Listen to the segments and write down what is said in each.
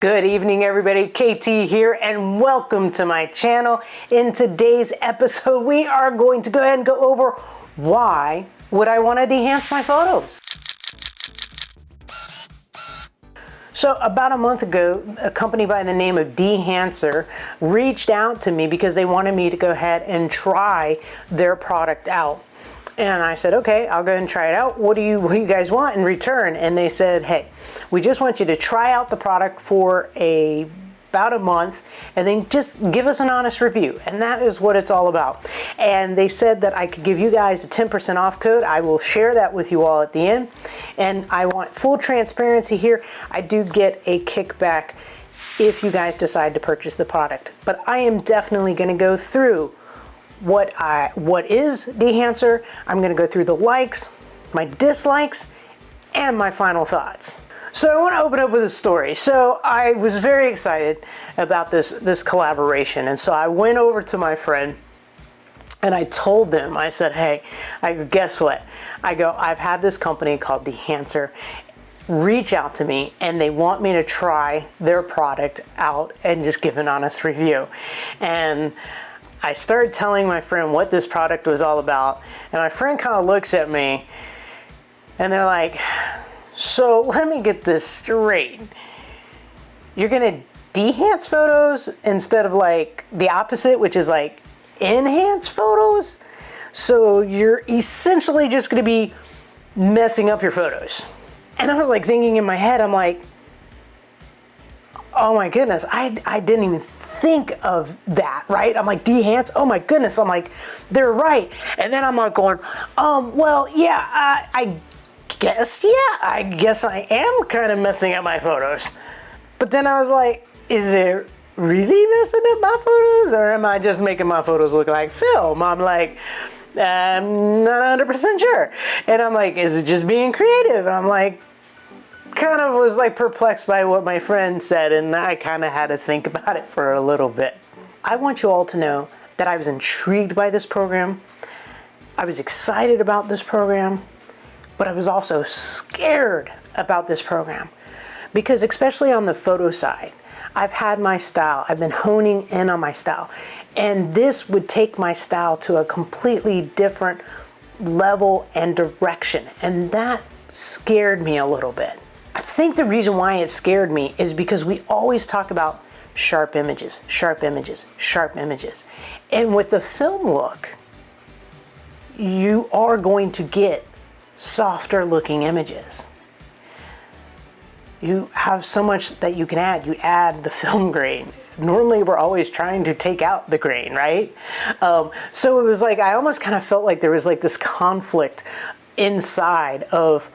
Good evening, everybody. KT here, and welcome to my channel. In today's episode, we are going to go ahead and go over why would I want to de-hance my photos. So about a month ago, a company by the name of Dehancer reached out to me because they wanted me to go ahead and try their product out. And I said, okay, I'll go ahead and try it out. What do you guys want in return? And they said, hey, we just want you to try out the product for about a month and then just give us an honest review. And that is what it's all about. And they said that I could give you guys a 10% off code. I will share that with you all at the end. And I want full transparency here. I do get a kickback if you guys decide to purchase the product. But I am definitely going to go through what is Dehancer. I'm going to go through the likes, my dislikes, and my final thoughts. So I want to open up with a story. So I was very excited about this collaboration, and so I went over to my friend and I told them, I said, hey, guess what? I've had this company called Dehancer reach out to me and they want me to try their product out and just give an honest review. And I started telling my friend what this product was all about, and my friend kind of looks at me and they're like, so let me get this straight. You're gonna de-hance photos instead of like the opposite, which is like enhance photos? So you're essentially just gonna be messing up your photos. And I was like thinking in my head, I'm like, oh my goodness, I didn't even think of that, right? I'm like, de-hance, oh my goodness, I'm like, they're right. And then I'm like going, well, yeah, I guess I am kind of messing up my photos. But then I was like, is it really messing up my photos, or am I just making my photos look like film? I'm like, I'm not 100% sure. And I'm like, is it just being creative? And I'm like, kind of was like perplexed by what my friend said, and I kind of had to think about it for a little bit. I want you all to know that I was intrigued by this program. I was excited about this program, but I was also scared about this program because, especially on the photo side, I've had my style. I've been honing in on my style, and this would take my style to a completely different level and direction, and that scared me a little bit. I think the reason why it scared me is because we always talk about sharp images, sharp images, sharp images. And with the film look, you are going to get softer looking images. You have so much that you can add. You add the film grain. Normally we're always trying to take out the grain, right? So it was like, I almost kind of felt like there was like this conflict inside of,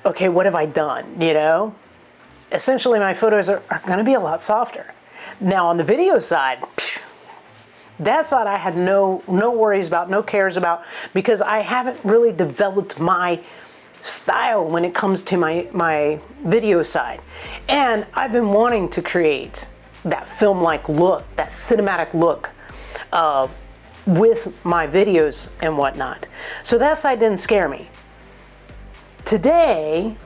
okay, what have I done, you know? Essentially, my photos are gonna be a lot softer. Now, on the video side, that side I had no worries about, no cares about, because I haven't really developed my style when it comes to my video side. And I've been wanting to create that film-like look, that cinematic look with my videos and whatnot. So that side didn't scare me. Today,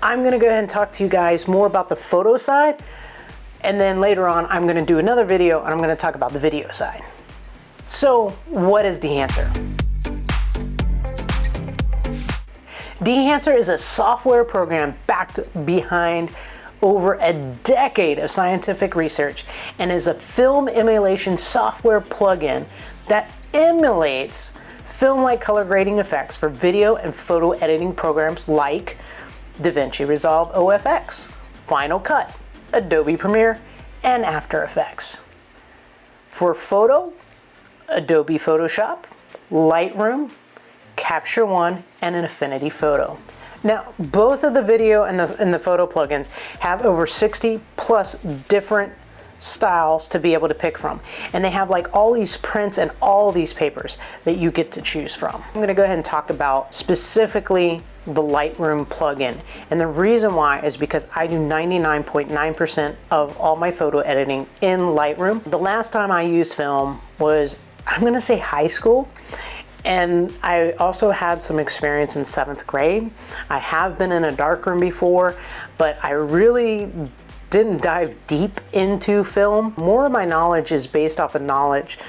I'm going to go ahead and talk to you guys more about the photo side, and then later on I'm going to do another video and I'm going to talk about the video side. So what is Dehancer? Dehancer is a software program backed behind over a decade of scientific research and is a film emulation software plugin that emulates film-like color grading effects for video and photo editing programs like DaVinci Resolve OFX, Final Cut, Adobe Premiere, and After Effects. For photo, Adobe Photoshop, Lightroom, Capture One, and an Affinity Photo. Now, both of the video and the photo plugins have over 60 plus different styles to be able to pick from, and they have like all these prints and all these papers that you get to choose from. I'm going to go ahead and talk about specifically the Lightroom plugin, and the reason why is because I do 99.9% of all my photo editing in Lightroom. The last time I used film was, I'm going to say, high school, and I also had some experience in 7th grade. I have been in a darkroom before, but I really didn't dive deep into film. More of my knowledge is based off of knowledge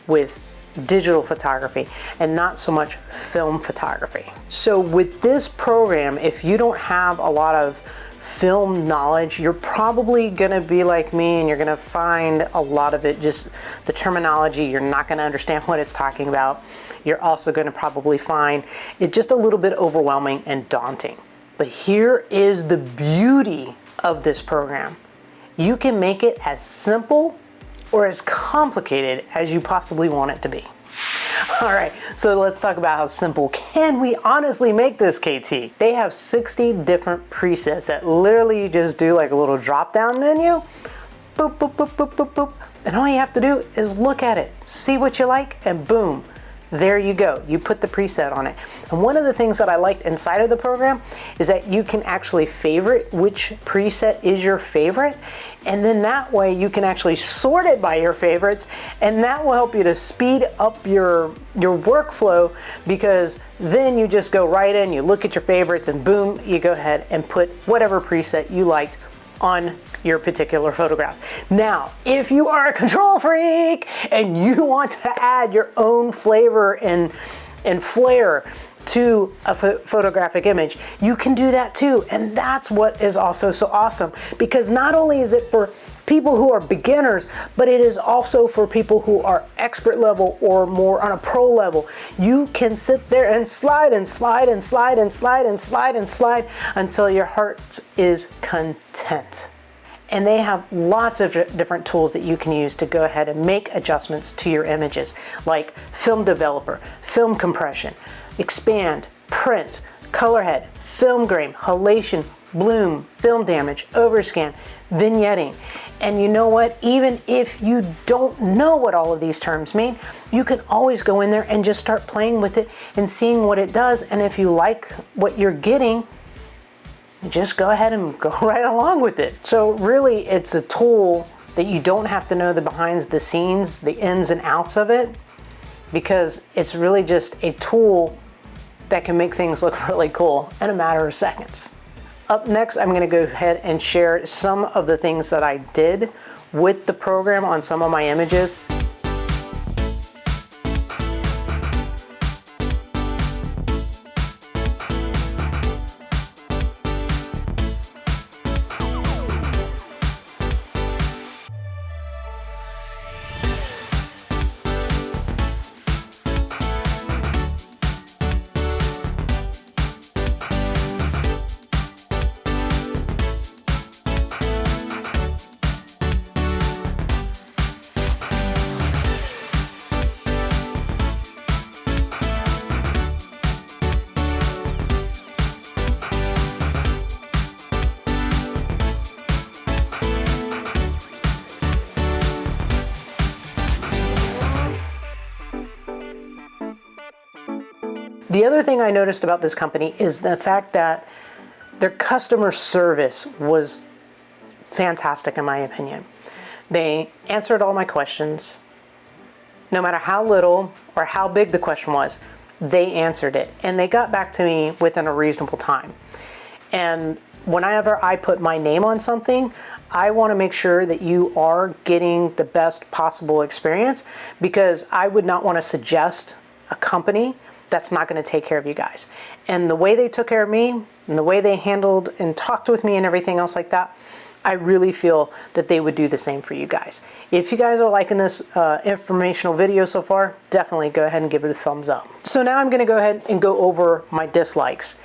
with digital photography and not so much film photography. So with this program, if you don't have a lot of film knowledge, you're probably gonna be like me and you're gonna find a lot of it, just the terminology, you're not gonna understand what it's talking about. You're also gonna probably find it just a little bit overwhelming and daunting. But here is the beauty of this program. You can make it as simple or as complicated as you possibly want it to be. All right, so let's talk about how simple can we honestly make this, KT? They have 60 different presets that literally you just do like a little drop-down menu, boop, boop, boop, boop, boop, boop, and all you have to do is look at it, see what you like, and boom, there you go. You put the preset on it. And one of the things that I liked inside of the program is that you can actually favorite which preset is your favorite. And then that way you can actually sort it by your favorites, and that will help you to speed up your workflow, because then you just go right in, you look at your favorites, and boom, you go ahead and put whatever preset you liked on your particular photograph. Now, if you are a control freak and you want to add your own flavor and flair to a photographic image, you can do that too. And that's what is also so awesome, because not only is it for people who are beginners, but it is also for people who are expert level or more on a pro level. You can sit there and slide and slide and slide and slide and slide and slide until your heart is content. And they have lots of different tools that you can use to go ahead and make adjustments to your images, like film developer, film compression, expand, print, color head, film grain, halation, bloom, film damage, overscan, vignetting. And you know what? Even if you don't know what all of these terms mean, you can always go in there and just start playing with it and seeing what it does. And if you like what you're getting, just go ahead and go right along with it. So really, it's a tool that you don't have to know the behind the scenes, the ins and outs of it, because it's really just a tool that can make things look really cool in a matter of seconds. Up next, I'm gonna go ahead and share some of the things that I did with the program on some of my images. The other thing I noticed about this company is the fact that their customer service was fantastic, in my opinion. They answered all my questions. No matter how little or how big the question was, they answered it. And they got back to me within a reasonable time. And whenever I put my name on something, I want to make sure that you are getting the best possible experience, because I would not want to suggest a company that's not going to take care of you guys. And the way they took care of me and the way they handled and talked with me and everything else like that, I really feel that they would do the same for you guys. If you guys are liking this informational video so far, definitely go ahead and give it a thumbs up. So now I'm going to go ahead and go over my dislikes.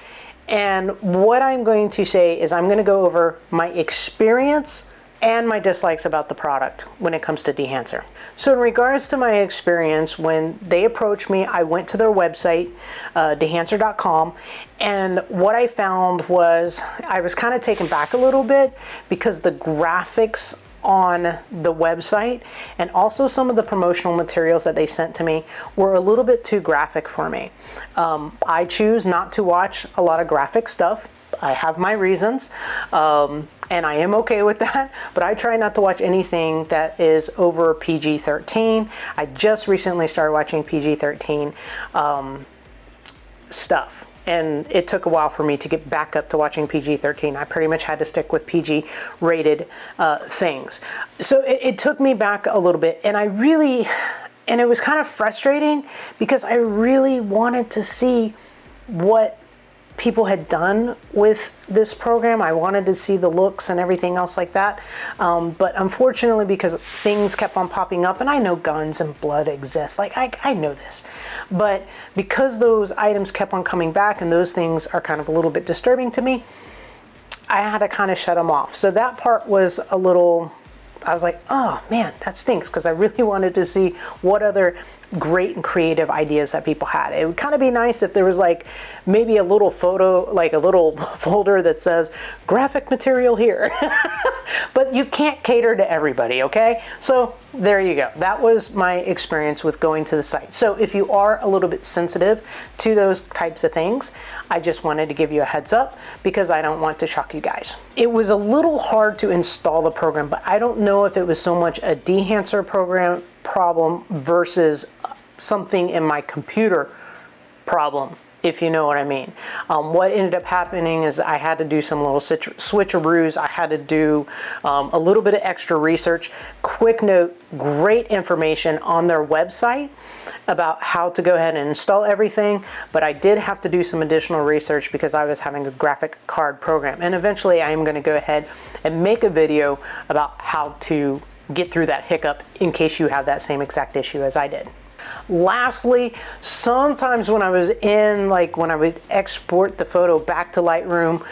And what I'm going to say is I'm going to go over my experience and my dislikes about the product when it comes to Dehancer. So in regards to my experience, when they approached me, I went to their website, Dehancer.com, and what I found was I was kind of taken back a little bit, because the graphics on the website and also some of the promotional materials that they sent to me were a little bit too graphic for me. I choose not to watch a lot of graphic stuff. I have my reasons, and I am okay with that, but I try not to watch anything that is over PG-13. I just recently started watching PG-13 stuff. and it took a while for me to get back up to watching PG-13. I pretty much had to stick with PG rated things. So it took me back a little bit, and it was kind of frustrating because I really wanted to see what people had done with this program. I wanted to see the looks and everything else like that. But unfortunately, because things kept on popping up, and I know guns and blood exist, like I know this, but because those items kept on coming back and those things are kind of a little bit disturbing to me, I had to kind of shut them off. So that part was a little, I was like, oh man, that stinks, because I really wanted to see what other great and creative ideas that people had. It would kind of be nice if there was like maybe a little photo, like a little folder that says graphic material here. But you can't cater to everybody, okay? So there you go. That was my experience with going to the site. So if you are a little bit sensitive to those types of things, I just wanted to give you a heads up because I don't want to shock you guys. It was a little hard to install the program, but I don't know if it was so much a Dehancer program problem versus something in my computer problem, if you know what I mean. What ended up happening is I had to do some little switcheroos. I had to do a little bit of extra research. Quick note, great information on their website about how to go ahead and install everything, but I did have to do some additional research because I was having a graphic card program. And eventually I am going to go ahead and make a video about how to get through that hiccup in case you have that same exact issue as I did. Lastly, sometimes when I was when I would export the photo back to Lightroom,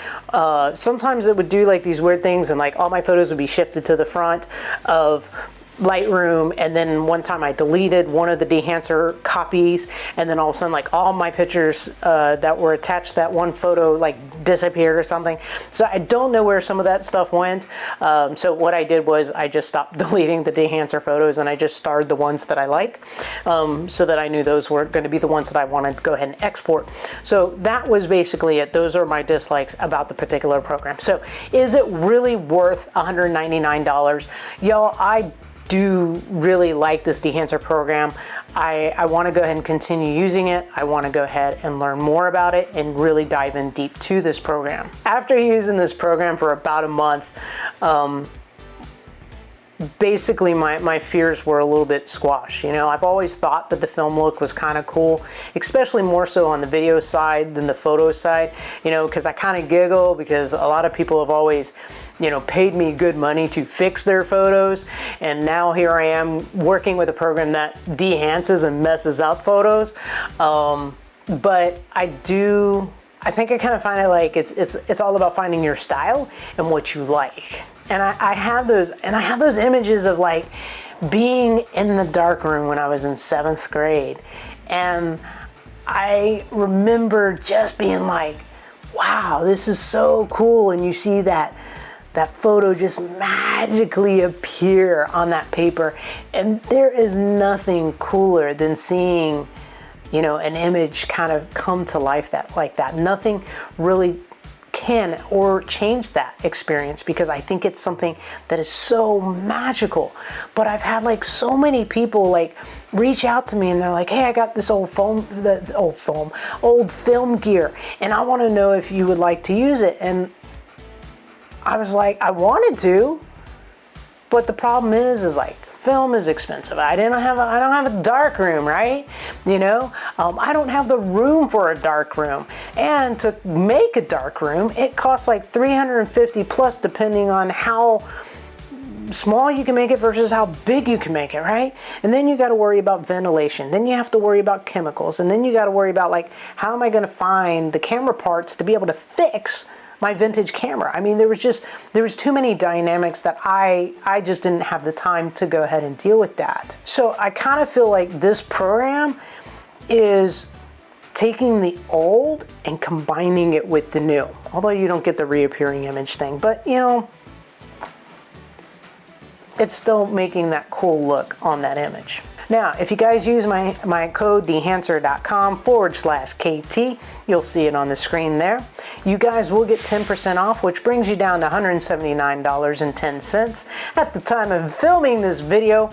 sometimes it would do like these weird things, and like all my photos would be shifted to the front of Lightroom, and then one time I deleted one of the Dehancer copies, and then all of a sudden like all my pictures that were attached to that one photo like disappeared or something. So I don't know where some of that stuff went. So what I did was I just stopped deleting the Dehancer photos, and I just starred the ones that I like, so that I knew those were going to be the ones that I wanted to go ahead and export. So that was basically it. Those are my dislikes about the particular program. So is it really worth $199? Y'all, I do really like this Dehancer program. I want to go ahead and continue using it. I want to go ahead and learn more about it and really dive in deep to this program. After using this program for about a month, basically my fears were a little bit squashed. You know, I've always thought that the film look was kind of cool, especially more so on the video side than the photo side, you know, because I kind of giggle because a lot of people have always, you know, paid me good money to fix their photos, and now here I am working with a program that dehances and messes up photos. But I think I kind of find it like it's all about finding your style and what you like. And I have those images of like being in the darkroom when I was in 7th grade, and I remember just being like, wow, this is so cool. And you see that photo just magically appear on that paper, and there is nothing cooler than seeing, you know, an image kind of come to life like that. Nothing really can or change that experience, because I think it's something that is so magical. But I've had like so many people like reach out to me, and they're like, hey, I got this old film gear, and I want to know if you would like to use it. And I was like, I wanted to, but the problem is like film is expensive. I don't have a dark room, right? You know, I don't have the room for a dark room, and to make a dark room, it costs like $350 plus, depending on how small you can make it versus how big you can make it, right? And then you got to worry about ventilation. Then you have to worry about chemicals, and then you got to worry about like, how am I going to find the camera parts to be able to fix my vintage camera? I mean, there was too many dynamics that I just didn't have the time to go ahead and deal with that. So I kind of feel like this program is taking the old and combining it with the new. Although you don't get the reappearing image thing, but you know, it's still making that cool look on that image. Now, if you guys use my code dehancer.com/KT, you'll see it on the screen there. You guys will get 10% off, which brings you down to $179.10 at the time of filming this video,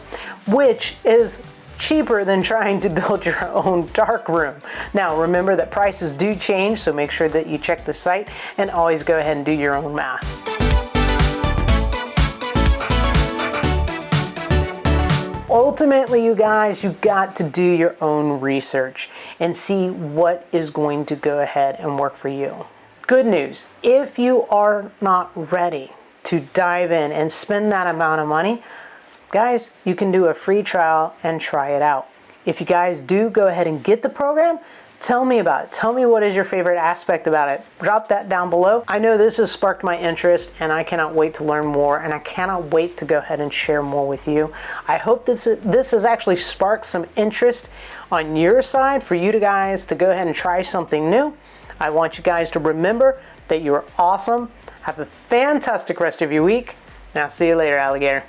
which is cheaper than trying to build your own darkroom. Now remember that prices do change, so make sure that you check the site and always go ahead and do your own math. Ultimately, you guys, you've got to do your own research and see what is going to go ahead and work for you. Good news, if you are not ready to dive in and spend that amount of money, guys, you can do a free trial and try it out. If you guys do go ahead and get the program, tell me about it. Tell me what is your favorite aspect about it. Drop that down below. I know this has sparked my interest and I cannot wait to learn more, and I cannot wait to go ahead and share more with you. I hope this has actually sparked some interest on your side for you guys to go ahead and try something new. I want you guys to remember that you're awesome. Have a fantastic rest of your week. Now see you later, alligator.